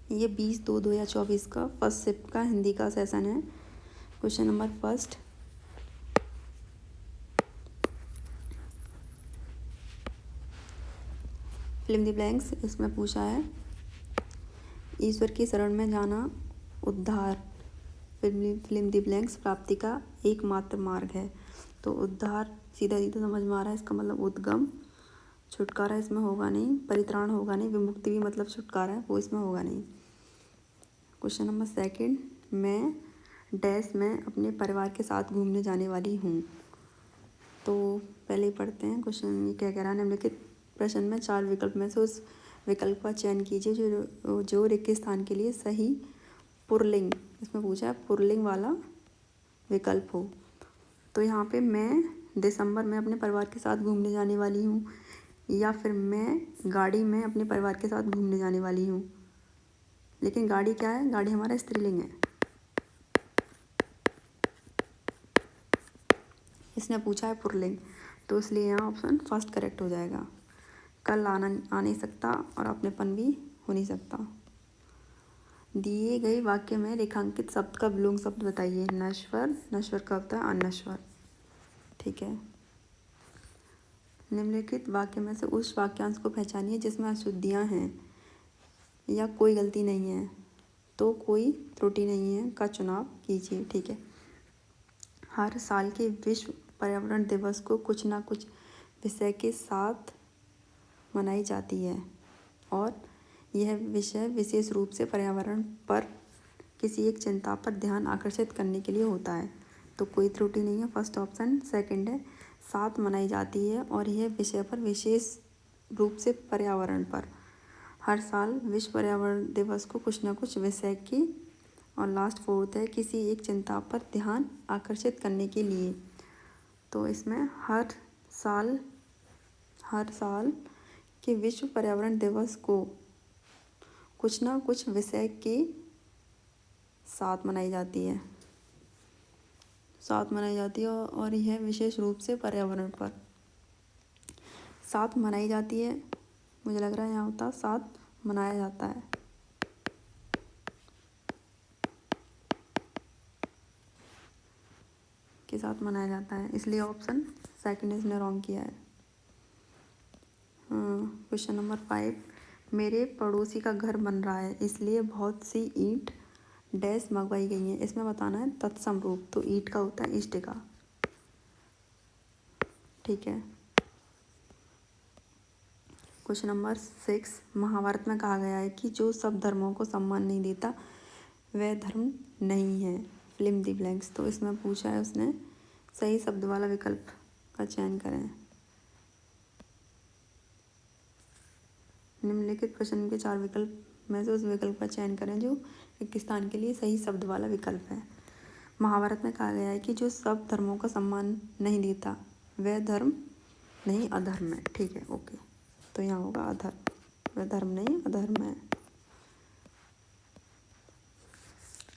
ये 20/2/2024 का first shift का हिंदी का सेशन है। Question number first, film the blanks. इसमें पूछा है ईश्वर की शरण में जाना उद्धार फिल्म द ब्लैंक्स प्राप्ति का एकमात्र मार्ग है। तो उद्धार सीधा सीधा समझ में आ रहा है, इसका मतलब उद्गम, छुटकारा इसमें होगा नहीं, परित्राण होगा नहीं, विमुक्ति भी मतलब छुटकारा है, वो इसमें होगा नहीं। क्वेश्चन नंबर सेकंड, मैं डैश में अपने परिवार के साथ घूमने जाने वाली हूँ। तो पहले ही पढ़ते हैं क्वेश्चन ये क्या कह रहा है। निम्नलिखित प्रश्न में 4 विकल्प में से उस विकल्प का चयन कीजिए जो रिक्त स्थान के लिए सही पुल्लिंग, इसमें पूछा है पुल्लिंग वाला विकल्प हो। तो यहाँ पे मैं दिसंबर में अपने परिवार के साथ घूमने जाने वाली हूँ, या फिर मैं गाड़ी में अपने परिवार के साथ घूमने जाने वाली हूँ। लेकिन गाड़ी क्या है, गाड़ी हमारा स्त्रीलिंग है। इसने पूछा है पुल्लिंग, तो इसलिए यहाँ ऑप्शन फर्स्ट करेक्ट हो जाएगा। कल आ नहीं सकता और अपनेपन भी हो नहीं सकता। दिए गए वाक्य में रेखांकित शब्द का विलोम शब्द बताइए। नश्वर, नश्वर का होता है अनश्वर। ठीक है। निम्नलिखित वाक्य में से उस वाक्यांश को पहचानिए जिसमें अशुद्धियाँ हैं या कोई गलती नहीं है, तो कोई त्रुटि नहीं है का चुनाव कीजिए। ठीक है। हर साल के विश्व पर्यावरण दिवस को कुछ ना कुछ विषय के साथ मनाई जाती है और यह विषय विशेष रूप से पर्यावरण पर किसी एक चिंता पर ध्यान आकर्षित करने के लिए होता है। तो कोई त्रुटि नहीं है, फर्स्ट ऑप्शन। सेकंड है, साथ मनाई जाती है और यह विषय पर विशेष रूप से पर्यावरण पर। हर साल विश्व पर्यावरण दिवस को कुछ न कुछ विषय की, और लास्ट फोर्थ है, किसी एक चिंता पर ध्यान आकर्षित करने के लिए। तो इसमें हर साल के विश्व पर्यावरण दिवस को कुछ ना कुछ विषय के साथ मनाई जाती है और यह विशेष रूप से पर्यावरण पर साथ मनाई जाती है। मुझे लग रहा है यहाँ होता साथ मनाया जाता है। के साथ मनाया जाता है, इसलिए ऑप्शन सेकंड इसने रॉन्ग किया है। क्वेश्चन नंबर 5, मेरे पड़ोसी का घर बन रहा है इसलिए बहुत सी ईंट डैश मंगवाई गई हैं। इसमें बताना है तत्सम रूप। तो ईंट का होता है इष्टिका। ठीक है। क्वेश्चन नंबर 6, महाभारत में कहा गया है कि जो सब धर्मों को सम्मान नहीं देता वह धर्म नहीं है। Film the blanks. तो इसमें पूछा है उसने सही शब्द वाला विकल्प का चयन करें। निम्नलिखित प्रश्न के 4 विकल्प में से उस विकल्प का चयन करें जो एक स्थान के लिए सही शब्द वाला विकल्प है। महाभारत में कहा गया है कि जो सब धर्मों का सम्मान नहीं देता वह धर्म नहीं अधर्म है। ठीक है, ओके। तो यहाँ होगा अधर्म, वह धर्म नहीं अधर्म है।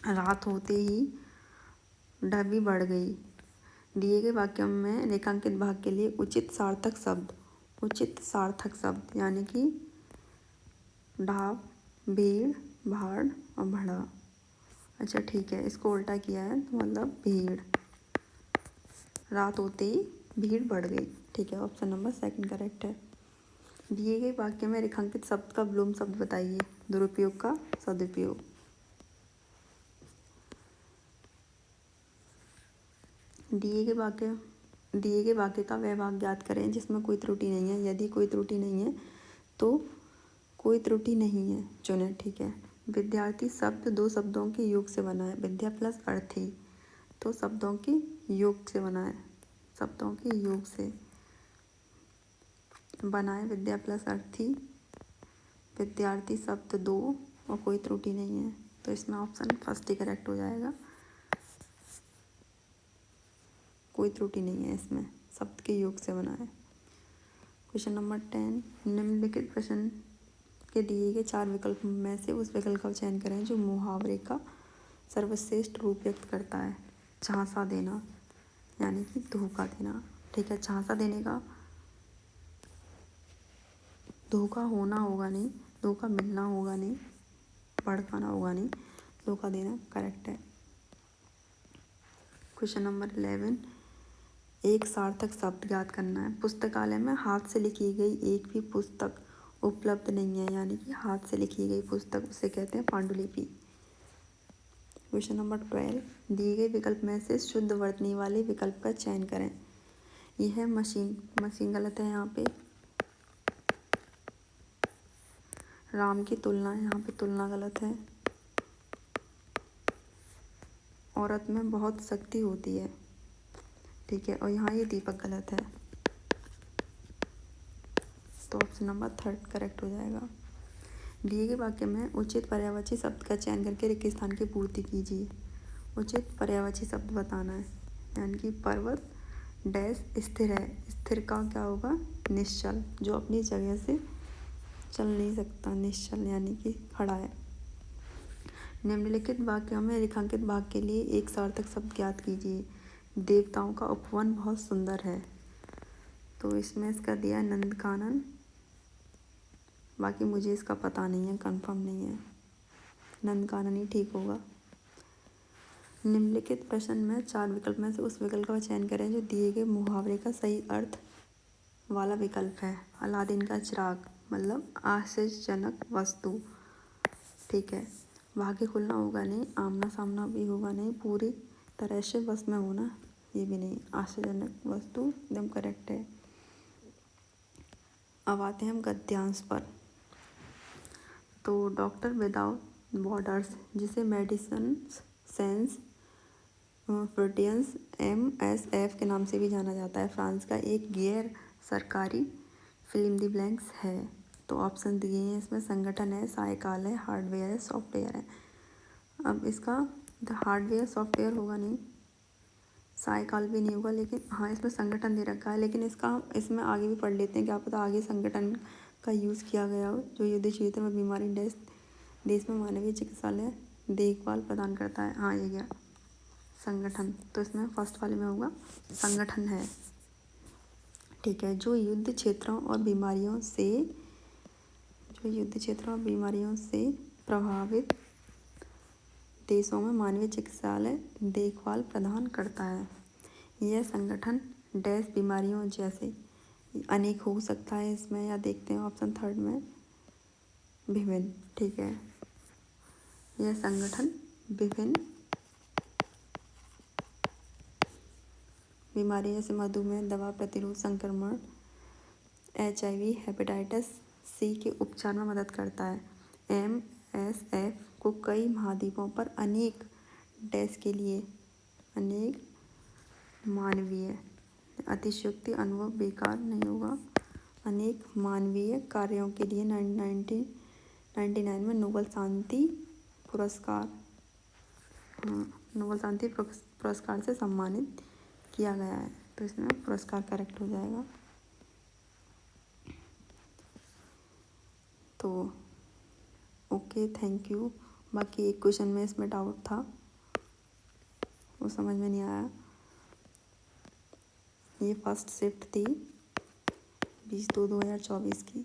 रात होते ही ढबी बढ़ गई। दिए गए वाक्य में रेखांकित भाग के लिए उचित सार्थक शब्द यानी कि ढाब, भीड़, भाड़ और भड़ा। अच्छा ठीक है, इसको उल्टा किया है तो मतलब भीड़। रात होते ही भीड़ बढ़ गई। ठीक है, ऑप्शन नंबर सेकंड करेक्ट है। दिए गए वाक्य में रेखांकित शब्द का विलोम शब्द बताइए। दुरुपयोग का सदुपयोग। दिए गए वाक्य का वह भाग ज्ञात करें जिसमें कोई त्रुटि नहीं है। यदि कोई त्रुटि नहीं है तो कोई त्रुटि नहीं है चुने। ठीक है। विद्यार्थी शब्द 2 शब्दों के योग से बना है। विद्या प्लस अर्थी, तो शब्दों के योग से बना है। शब्दों के योग से बना है विद्या प्लस अर्थी। विद्यार्थी शब्द 2 और कोई त्रुटि नहीं है, तो इसमें ऑप्शन फर्स्ट ही करेक्ट हो जाएगा। कोई त्रुटि नहीं है, इसमें शब्द के योग से बना है। क्वेश्चन नंबर 10, निम्नलिखित प्रश्न के दिए गए 4 विकल्प में से उस विकल्प का चयन करें जो मुहावरे का सर्वश्रेष्ठ रूप व्यक्त करता है। झांसा देना यानी कि धोखा देना। ठीक है, झांसा देने का धोखा होना होगा नहीं, धोखा मिलना होगा नहीं। भड़काना होगा नहीं, धोखा देना करेक्ट है। क्वेश्चन नंबर 11, एक सार्थक शब्द याद करना है। पुस्तकालय में हाथ से लिखी गई एक भी पुस्तक उपलब्ध नहीं है, यानी कि हाथ से लिखी गई पुस्तक उसे कहते हैं पांडुलिपि। क्वेश्चन नंबर 12, दिए गए विकल्प में से शुद्ध वर्तनी वाले विकल्प का चयन करें। यह है मशीन, मशीन गलत है यहाँ पे। राम की तुलना, यहाँ पे तुलना गलत है। औरत में बहुत शक्ति होती है, ठीक है, और यहाँ ये दीपक गलत है, तो ऑप्शन नंबर 3 करेक्ट हो जाएगा। दिए गए वाक्य में उचित पर्यायवाची शब्द का चयन करके रिक्त स्थान की पूर्ति कीजिए। उचित पर्यायवाची शब्द बताना है, यानी कि पर्वत डैश स्थिर है, स्थिर का क्या होगा, निश्चल, जो अपनी जगह से चल नहीं सकता, निश्चल यानी कि खड़ा है। निम्नलिखित वाक्यों में रेखांकित भाग के लिए एक सार्थक शब्द ज्ञात कीजिए। देवताओं का उपवन बहुत सुंदर है, तो इसमें इसका दिया है नंदकानन, बाकी मुझे इसका पता नहीं है, कंफर्म नहीं है, नंदकानन ही ठीक होगा। निम्नलिखित प्रश्न में 4 विकल्प में से उस विकल्प का चयन करें जो दिए गए मुहावरे का सही अर्थ वाला विकल्प है। अलादीन का चिराग मतलब आश्चर्यजनक वस्तु, ठीक है। भाग्य खुलना होगा नहीं, आमना सामना भी होगा नहीं, पूरी तरह से बस में होना ये भी नहीं, आश्चर्यजनक वस्तु एकदम करेक्ट है। अब आते हैं हम गद्यांश पर। तो डॉक्टर विदाउट बॉर्डर्स, जिसे मेडिसिन सेंस फ्रंटियर्स MSF के नाम से भी जाना जाता है, फ्रांस का एक गैर सरकारी फिल्म दी ब्लैंक्स है। तो ऑप्शन दिए हैं इसमें, संगठन है, सहायकाल है, हार्डवेयर है, सॉफ्टवेयर है। अब इसका हार्डवेयर सॉफ्टवेयर होगा नहीं, सहायकाल भी नहीं होगा, लेकिन हाँ इसमें संगठन दे रखा है, लेकिन इसमें आगे भी पढ़ लेते हैं, क्या पता आगे संगठन का यूज़ किया गया हो। जो युद्ध क्षेत्र में बीमारी देश में मानवीय चिकित्सालय देखभाल प्रदान करता है, हाँ ये गया संगठन, तो इसमें फर्स्ट वाले में होगा संगठन है, ठीक है। जो युद्ध क्षेत्रों और बीमारियों से प्रभावित देशों में मानवीय चिकित्सालय देखभाल प्रदान करता है। यह संगठन डैश बीमारियों जैसे अनेक हो सकता है इसमें, या देखते हैं ऑप्शन 3 में विभिन्न, ठीक है। यह संगठन विभिन्न बीमारी जैसे मधुमेह, दवा प्रतिरोध संक्रमण, HIV, हेपेटाइटिस C के उपचार में मदद करता है। MSF को कई महाद्वीपों पर अनेक डैश के लिए अनेक मानवीय अतिशयोक्ति अनुभव बेकार नहीं होगा, अनेक मानवीय कार्यों के लिए 1999 में नोबल शांति पुरस्कार से सम्मानित किया गया है, तो इसमें पुरस्कार करेक्ट हो जाएगा। तो ओके, थैंक यू। बाकी एक क्वेश्चन में इसमें डाउट था, वो समझ में नहीं आया। ये फर्स्ट शिफ्ट थी 20/2/2024 की।